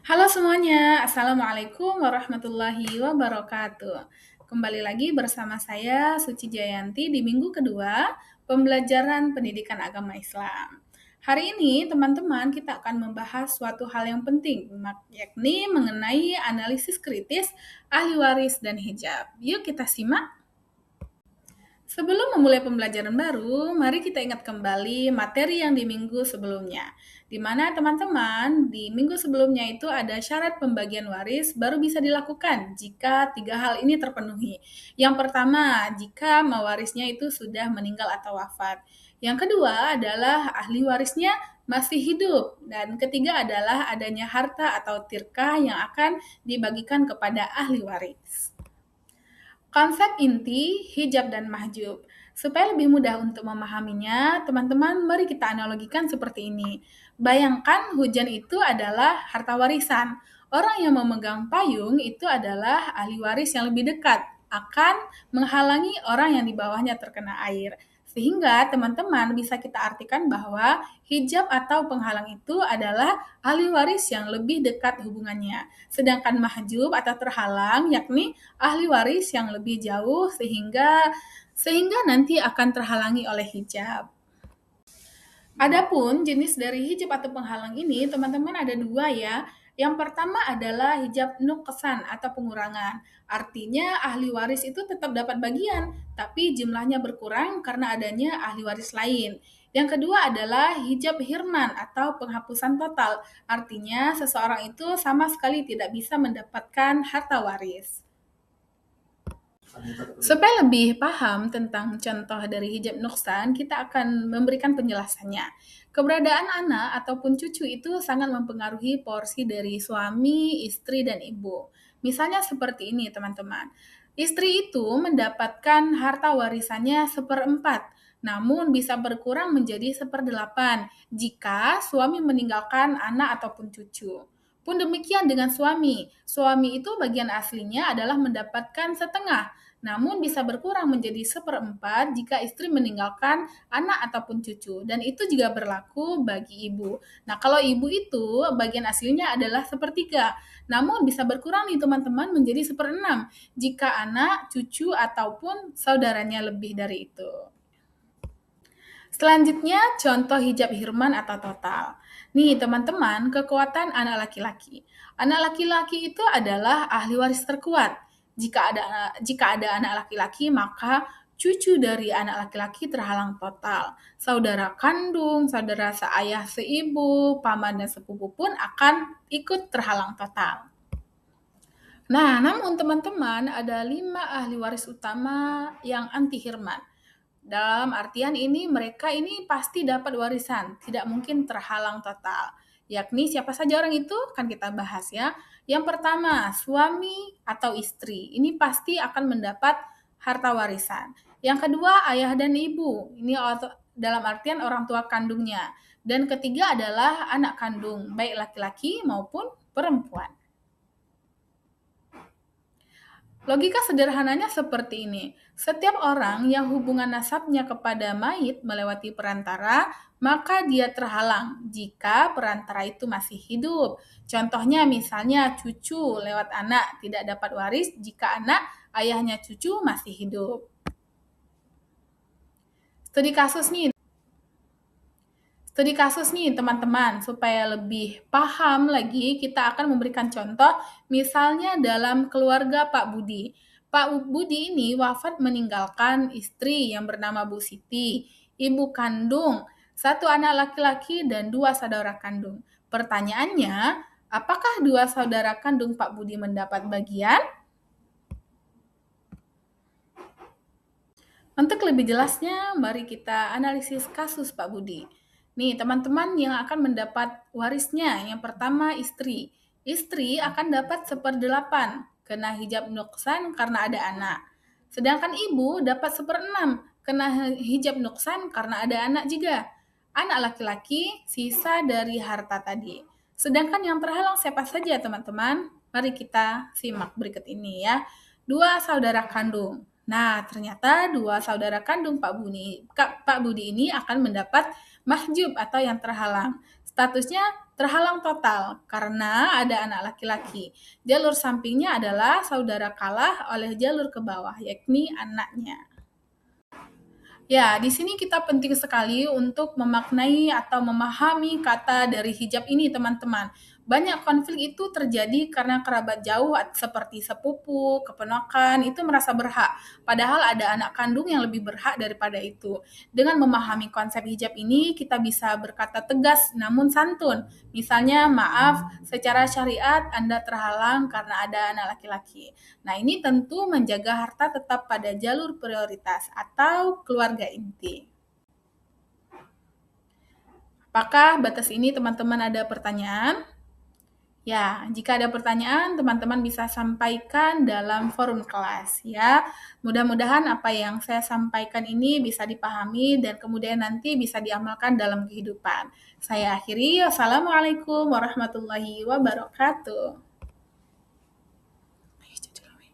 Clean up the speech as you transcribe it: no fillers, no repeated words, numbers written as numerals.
Halo semuanya, Assalamualaikum warahmatullahi wabarakatuh. Kembali lagi bersama saya Suci Jayanti di minggu kedua pembelajaran pendidikan agama Islam. Hari ini teman-teman kita akan membahas suatu hal yang penting, yakni mengenai analisis kritis ahli waris dan hijab. Yuk kita simak. Sebelum memulai pembelajaran baru, mari kita ingat kembali materi yang di minggu sebelumnya. Di mana teman-teman, di minggu sebelumnya itu ada syarat pembagian waris baru bisa dilakukan jika tiga hal ini terpenuhi. Yang pertama, jika mewarisnya itu sudah meninggal atau wafat. Yang kedua adalah ahli warisnya masih hidup. Dan ketiga adalah adanya harta atau tirkah yang akan dibagikan kepada ahli waris. Konsep inti hijab dan mahjub. Supaya lebih mudah untuk memahaminya, teman-teman mari kita analogikan seperti ini. Bayangkan hujan itu adalah harta warisan. Orang yang memegang payung itu adalah ahli waris yang lebih dekat, akan menghalangi orang yang di bawahnya terkena air. Sehingga teman-teman bisa kita artikan bahwa hijab atau penghalang itu adalah ahli waris yang lebih dekat hubungannya. Sedangkan mahjub atau terhalang yakni ahli waris yang lebih jauh sehingga nanti akan terhalangi oleh hijab. Adapun jenis dari hijab atau penghalang ini, teman-teman ada dua ya. Yang pertama adalah hijab nuqsan atau pengurangan. Artinya ahli waris itu tetap dapat bagian, tapi jumlahnya berkurang karena adanya ahli waris lain. Yang kedua adalah hijab hirman atau penghapusan total. Artinya seseorang itu sama sekali tidak bisa mendapatkan harta waris. Supaya lebih paham tentang contoh dari hijab nuksan, kita akan memberikan penjelasannya. Keberadaan anak ataupun cucu itu sangat mempengaruhi porsi dari suami, istri, dan ibu. Misalnya seperti ini, teman-teman. Istri itu mendapatkan harta warisannya seperempat, namun bisa berkurang menjadi seperdelapan jika suami meninggalkan anak ataupun cucu. Pun demikian dengan suami. Suami itu bagian aslinya adalah mendapatkan setengah, namun bisa berkurang menjadi seperempat jika istri meninggalkan anak ataupun cucu. Dan itu juga berlaku bagi ibu. Nah, kalau ibu itu bagian aslinya adalah sepertiga, namun bisa berkurang nih teman-teman menjadi seperenam jika anak, cucu, ataupun saudaranya lebih dari itu. Selanjutnya, contoh hijab hirman atau total. Nih, teman-teman, kekuatan anak laki-laki. Anak laki-laki itu adalah ahli waris terkuat. Jika ada anak laki-laki, maka cucu dari anak laki-laki terhalang total. Saudara kandung, saudara seayah seibu, paman dan sepupu pun akan ikut terhalang total. Nah, namun teman-teman ada 5 ahli waris utama yang anti hirman. Dalam artian ini mereka ini pasti dapat warisan, tidak mungkin terhalang total. Yakni siapa saja orang itu kan kita bahas ya. Yang pertama, suami atau istri. Ini pasti akan mendapat harta warisan. Yang kedua, ayah dan ibu. Ini dalam artian orang tua kandungnya. Dan ketiga adalah anak kandung, baik laki-laki maupun perempuan. Logika sederhananya seperti ini. Setiap orang yang hubungan nasabnya kepada mayit melewati perantara, maka dia terhalang jika perantara itu masih hidup. Contohnya misalnya cucu lewat anak tidak dapat waris jika anak ayahnya cucu masih hidup. Studi kasus nih teman-teman, supaya lebih paham lagi kita akan memberikan contoh misalnya dalam keluarga Pak Budi. Pak Budi ini wafat meninggalkan istri yang bernama Bu Siti, ibu kandung, satu anak laki-laki dan dua saudara kandung. Pertanyaannya, apakah dua saudara kandung Pak Budi mendapat bagian? Untuk lebih jelasnya, mari kita analisis kasus Pak Budi. Nih, teman-teman yang akan mendapat warisnya, yang pertama istri. Istri akan dapat seperdelapan, kena hijab nuksan karena ada anak. Sedangkan ibu dapat seperenam, kena hijab nuksan karena ada anak juga. Anak laki-laki sisa dari harta tadi. Sedangkan yang terhalang siapa saja teman-teman? Mari kita simak berikut ini ya. Dua saudara kandung. Nah, ternyata dua saudara kandung Pak Budi ini akan mendapat mahjub atau yang terhalang. statusnya terhalang total karena ada anak laki-laki. Jalur sampingnya adalah saudara kalah oleh jalur ke bawah, yakni anaknya. Ya, di sini kita penting sekali untuk memaknai atau memahami kata dari hijab ini, teman-teman. Banyak konflik itu terjadi karena kerabat jauh seperti sepupu, keponakan itu merasa berhak, padahal ada anak kandung yang lebih berhak daripada itu. Dengan memahami konsep hijab ini, kita bisa berkata tegas namun santun. Misalnya, maaf, secara syariat Anda terhalang karena ada anak laki-laki. Nah, ini tentu menjaga harta tetap pada jalur prioritas atau keluarga inti. Apakah batas ini teman-teman ada pertanyaan? Ya, jika ada pertanyaan, teman-teman bisa sampaikan dalam forum kelas ya. Mudah-mudahan apa yang saya sampaikan ini bisa dipahami dan kemudian nanti bisa diamalkan dalam kehidupan. Saya akhiri, wassalamualaikum warahmatullahi wabarakatuh.